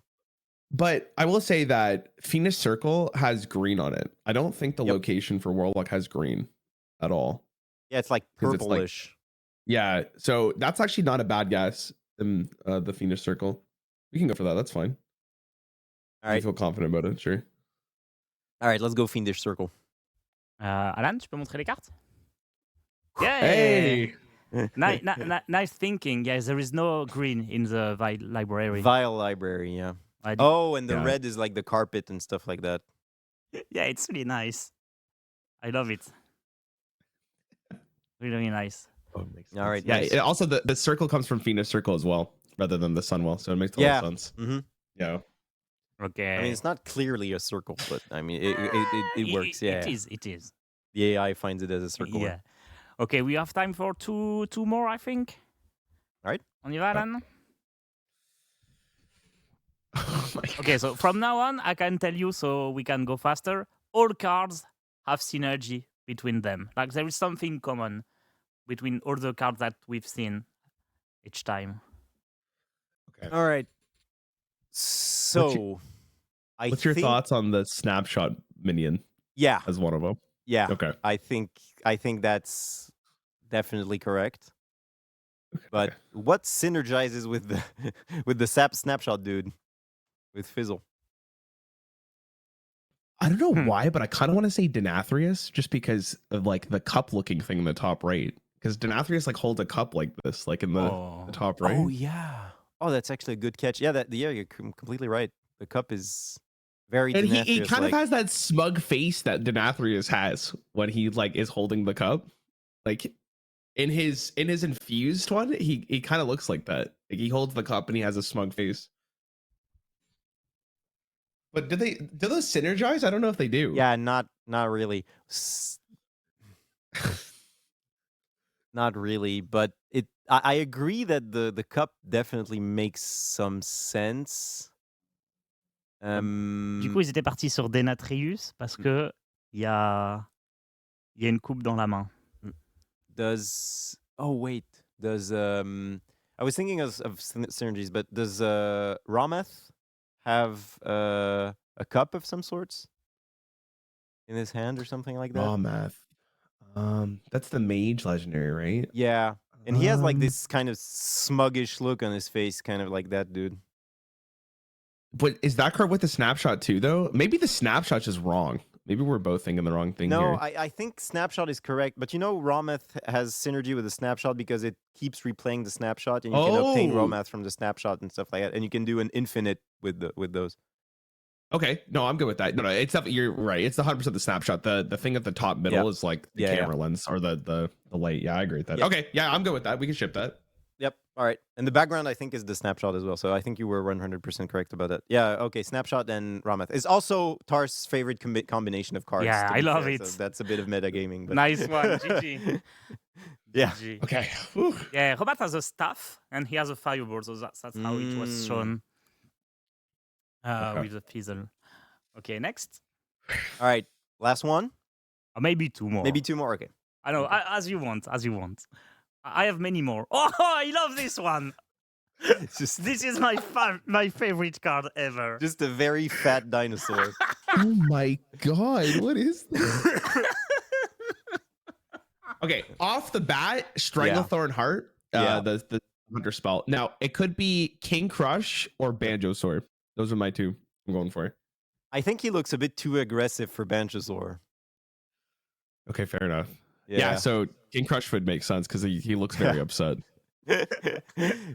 But I will say that Venus circle has green on it. I don't think the location for Warlock has green at all. Yeah, it's like 'Cause it's like- purplish. Yeah, so that's actually not a bad guess. The Venus circle, we can go for that. That's fine. All I right. feel confident about it. Sure. All right, let's go fiendish circle. Alan, tu peux montrer les cartes? Yeah. Hey. Nice thinking. Yes, there is no green in the library. Vial library, yeah. I And the Yeah. red is like the carpet and stuff like that. Yeah, it's really nice. I love it. Really, really nice. Oh, it makes All sense. right, Yeah. nice. Also, the circle comes from Venus circle as well, rather than the Sunwell. So it makes total sense. Mm-hmm. Yeah. Okay. I mean, it's not clearly a circle, but I mean, it works. Yeah, It is. the AI finds it as a circle. Yeah. Okay, we have time for two more, I think. All right. On y va, Alan? Oh my God. Okay, so from now on, I can tell you so we can go faster. All cards have synergy between them. Like there is something common between all the cards that we've seen. each time. Okay. All right. What's So I What's your think, thoughts on the snapshot minion yeah, as one of them? yeah. Okay. I think that's definitely correct. But Okay. what synergizes with the with the snapshot dude with Fizzle? I don't know Hmm. why, but I kind of want to say Denathrius just because of like the cup looking thing in the top right. Because Denathrius like holds a cup like this, like in the top right. Oh yeah. Oh, that's actually a good catch. Yeah, you're completely right. The cup is very And he Denathrius kind of like. has that smug face that Denathrius has when he like is holding the cup. Like in his infused one, he kind of looks like that. Like he holds the cup and he has a smug face. But do those synergize? I don't know if they do. Yeah, not really. Not really, but I agree that the cup definitely makes some sense. Du coup, ils étaient partis sur Denatrius parce que il y a une coupe dans la main. Does I was thinking of synergies, but does Rameth have a cup of some sorts in his hand or something like that? Raw math. That's the mage legendary, right? Yeah, and he has like this kind of smuggish look on his face, kind of like that dude. But is that card with the snapshot too, though? Maybe the snapshot's just wrong. Maybe we're both thinking the wrong thing No, here. I think snapshot is correct, but you know Rameth has synergy with the snapshot because it keeps replaying the snapshot, and you can obtain Rameth from the snapshot and stuff like that, and you can do an infinite with those. Okay, no, I'm good with that. No, it's definitely, you're right. It's 100% the snapshot. The thing at the top middle is like the camera lens or the light. Yeah, I agree with that. Yeah. Okay, yeah, I'm good with that. We can ship that. Yep. All right. And the background, I think, is the snapshot as well. So I think you were 100% correct about that. Yeah. Okay. Snapshot and Rameth is also Tar's favorite combination of cards. Yeah, to I be love fair, it. So that's a bit of metagaming. But Nice one, GG. Yeah. GG. Okay. Whew. Yeah, Robert has a staff and he has a fireball, so that's how it was shown Okay. with the fizzle. Okay, next. All right. Last one. Or maybe two more. Maybe two more. Okay. I know, Okay. as you want, as you want. I have many more. Oh, I love this one. It's just This is my favorite card ever. just a very fat dinosaur. Oh my god, what is this? Okay, off the bat, Stranglethorn Heart, the hunter spell. Now, it could be King Crush or Banjo Sword. Those are my two I'm going for. I think he looks a bit too aggressive for Banchosaur. Okay, fair enough. Yeah, so King Crush would make sense because he looks very upset.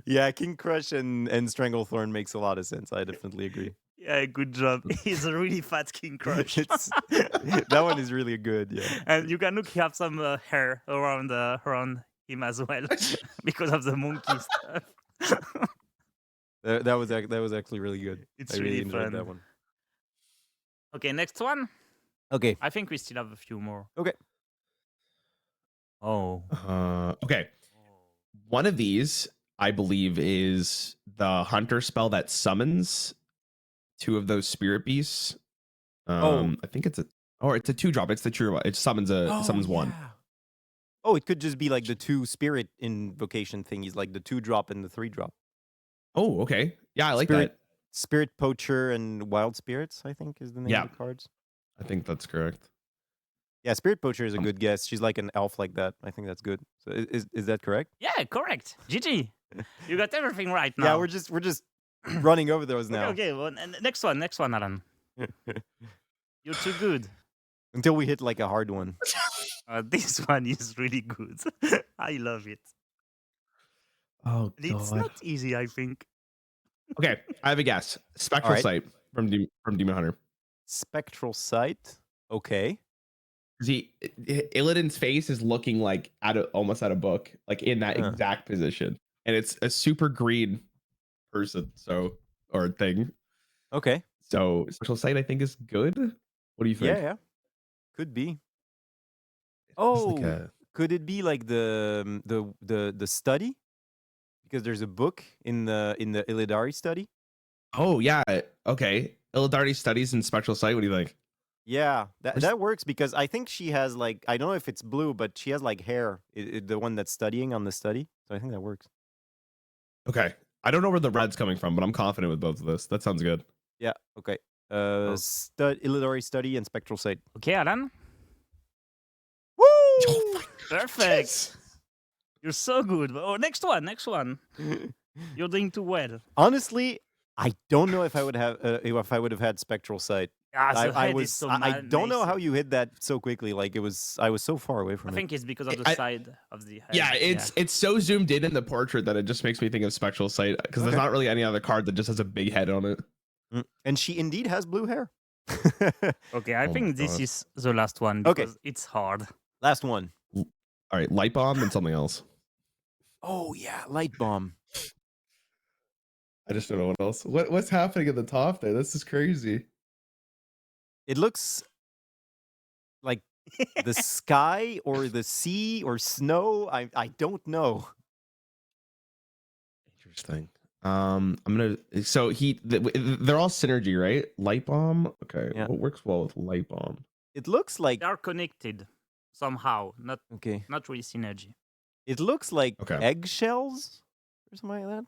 Yeah, King Crush and Stranglethorn makes a lot of sense. I definitely agree. Yeah, good job. He's a really fat King Crush. That one is really good. Yeah, and you can look, he have some hair around him as well because of the monkey stuff. that was actually really good. It's I really really enjoyed fun. that one. Okay, next one. Okay. I think we still have a few more. Okay. Oh. Okay. One of these, I believe, is the hunter spell that summons two of those spirit beasts. I think it's a 2-drop. It's the true one. It summons one. Oh, it could just be like the two spirit invocation thingies, like the 2-drop and the 3-drop. Oh, okay. Yeah, I like Spirit, that. Spirit Poacher and Wild Spirits, I think, is the name of the cards. I think that's correct. Yeah, Spirit Poacher is a good guess. She's like an elf like that. I think that's good. So is that correct? Yeah, correct. GG. You got everything right now. Yeah, we're just running over those now. Okay, well, next one, Alan. You're too good. Until we hit like a hard one. This one is really good. I love it. Oh, God. It's not easy, I think. Okay, I have a guess. Spectral Sight from Demon Hunter. Spectral Sight. Okay. Illidan's face is looking like almost at a book, like in that exact position, and it's a super green person, or thing. Okay. So Spectral Sight, I think, is good. What do you think? Yeah. Could be. Oh, could it be like the study? Because there's a book in the Illidari study. Oh yeah. Okay. Illidari studies in Spectral Sight. What do you think? Yeah, that works because I think she has like, I don't know if it's blue, but she has like hair. The one that's studying on the study. So I think that works. Okay. I don't know where the red's coming from, but I'm confident with both of this. That sounds good. Yeah. Okay. Illiterary study and spectral sight. Okay, Alan. Woo! Perfect. Yes. You're so good. Oh, next one. You're doing too well. Honestly, I don't know if I would have had spectral sight. Ah, the I head was is so I don't know how nice. you hit that so quickly. Like I was so far away I from it. think it's because of the side of the head. Yeah, it's so zoomed in the portrait that it just makes me think of spectral sight because there's Okay. not really any other card that just has a big head on it. And she indeed has blue hair. Okay, I Oh think my this God. is the last one Okay. because it's hard. Last one. All right, light bomb and something else. Oh yeah, light bomb. I just don't know what else. What's happening at the top there? This is crazy. It looks like the sky or the sea or snow. I don't know. Interesting. I'm gonna. So they're all synergy, right? Light bomb. Okay. Yeah. What works well with light bomb? It looks like They are connected somehow, not okay. really synergy. It looks like Okay. eggshells or something like that.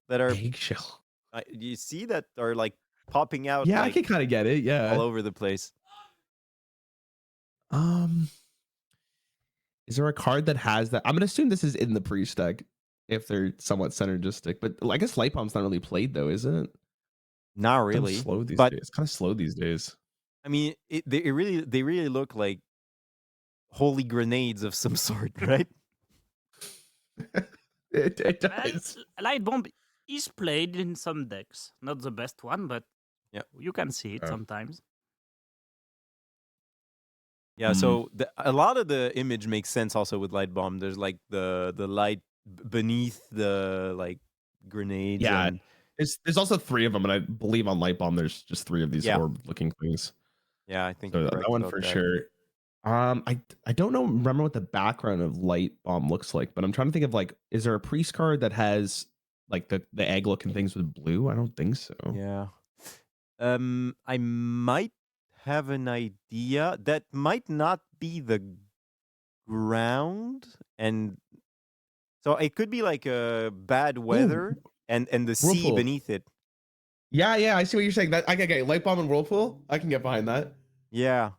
That are Eggshell. you see that are like popping out. Yeah, like, I can kind of get it. Yeah. all over the place. Is there a card that has that? I'm gonna assume this is in the priest deck if they're somewhat synergistic. But I guess light bomb's not really played though, is it? Not Kinda really. slow these But days. Kind of slow these days. I mean, they really look like holy grenades of some sort, right? It Well, does. Light Bomb is played in some decks. Not the best one, but Yeah. you can see it Yeah. sometimes. Yeah, Mm. so a lot of the image makes sense also with light bomb. There's like the light beneath the like grenades. Yeah. and, There's also 3 of them, and I believe on light bomb there's just 3 of these Yeah. orb-looking things. yeah, I think So you're that correct one about for that. sure. I don't remember what the background of light bomb looks like, but I'm trying to think of like, is there a priest card that has like the egg looking things with blue? I don't think so. Yeah. I might have an idea that might not be the ground, and so it could be like a bad weather and the sea Whirlpool. beneath it. Yeah, I see what you're saying. That I can get light bomb and whirlpool. I can get behind that. Yeah.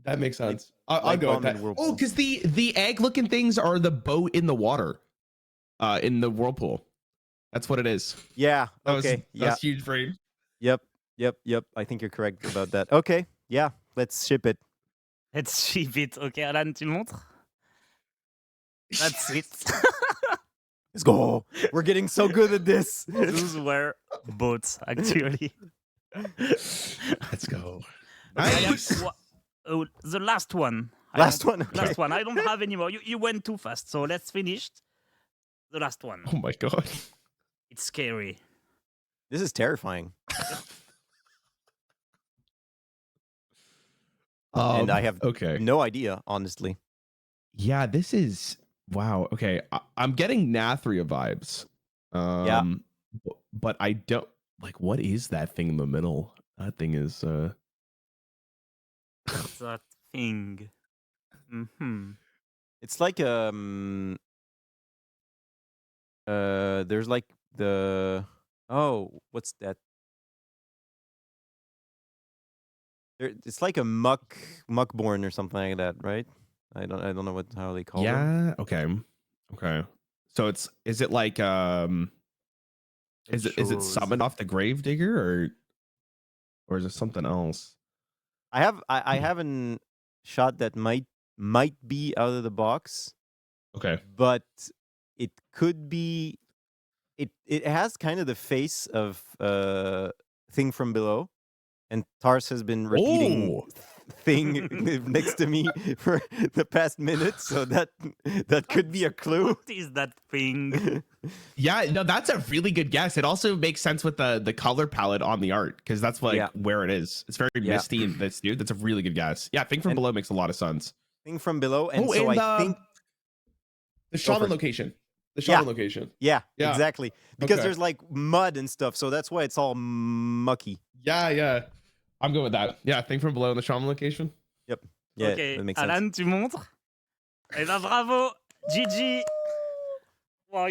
That makes Like sense. I'll light go with bomb that. and Oh, whirlpool. because the egg looking things are the boat in the water, in the whirlpool. That's what it is. Yeah. That Okay. was, yeah. That's huge brain. Yep. I think you're correct about that. Okay. Yeah. Let's ship it. Let's ship it. Okay, Alan, tu le montres? That's it. Let's go. We're getting so good at this. Those were boats, actually. Let's go. I have Nice. the last one. Last one. Okay. Last one. I don't have any more. You went too fast, so let's finish the last one. Oh my god. It's scary. This is terrifying. And I have okay. no idea, honestly. Yeah, this is wow. Okay, I'm getting Nathria vibes. But I don't like. What is that thing in the middle? That thing is. What's that thing? It's like there's like what's that? It's like a muckborn or something like that, right? I don't know how they call them. Yeah. Okay. So is it like is it shows. summoned off the gravedigger or is it something else? I have a shot that might be out of the box, Okay. but it could be. It has kind of the face of Thing from Below, and Tars has been repeating Thing next to me for the past minute, so that could be a clue. What is that thing? Yeah, no, that's a really good guess. It also makes sense with the color palette on the art because that's like where it is. It's very misty and this dude. That's a really good guess. Yeah, Thing from Below makes a lot of sense. Thing from Below, and I think the shaman location. The shaman location. Yeah, exactly. Because Okay. there's like mud and stuff, so that's why it's all mucky. Yeah. I'm good with that. Yeah, Thing from Below in the shaman location. Yep. Yeah, Okay, that makes sense. Alan, tu montres? Eh ben bravo, GG. Wow,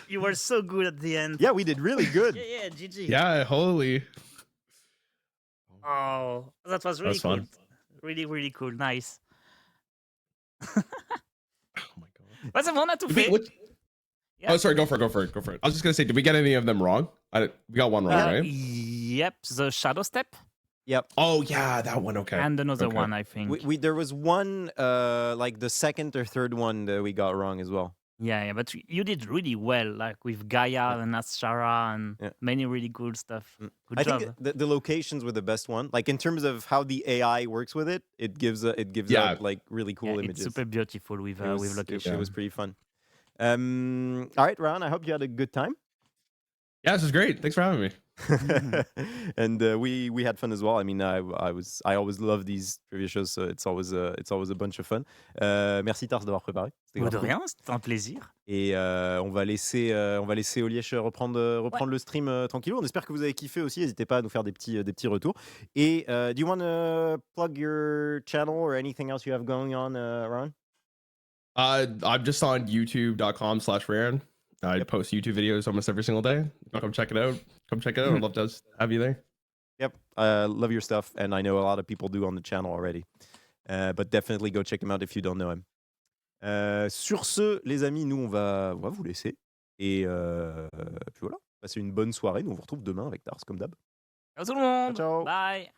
you were so good at the end. Yeah, we did really good. Yeah, GG. Yeah, holy. Oh, that was really was cool. fun. Really, really cool. Nice. Oh my god. Ouais, c'est bon, on a tout Did we- fait. what- Yeah. Oh, sorry. Go for it. I was just gonna say, did we get any of them wrong? We got one wrong, right? Yep, the shadow step Yep. Oh yeah, that one. Okay. and another Okay. one, I think. There was one, like the second or third one that we got wrong as well. Yeah, but you did really well, like with Gaia and Astara and Yeah. many really cool stuff. Mm. Good I job. think the locations were the best one. Like in terms of how the AI works with it, it gives Yeah. out like really cool Yeah, images. it's super beautiful with location. It was pretty fun. All right, Rarran, I hope you had a good time. Yeah, this is great. Thanks for having me. And we had fun as well. I mean, I always love these trivia shows, so it's always a bunch of fun. Merci Tars d'avoir préparé. C'était De grave cool. rien, c'était un plaisir. Et on va laisser Oliège reprendre le stream tranquillou. On espère que vous avez kiffé aussi. N'hésitez pas à nous faire des petits retours. Et do you want to plug your channel or anything else you have going on, Rarran? I'm just on youtube.com/Rarran. I post YouTube videos almost every single day. Come check it out. I'd love to have you there. Yep, love your stuff, and I know a lot of people do on the channel already. But definitely go check him out if you don't know him. Sur ce, les amis, nous on va vous laisser. Et puis voilà, passez une bonne soirée. Nous on vous retrouve demain avec Tars comme d'hab. Ciao tout le monde. Ciao. Bye.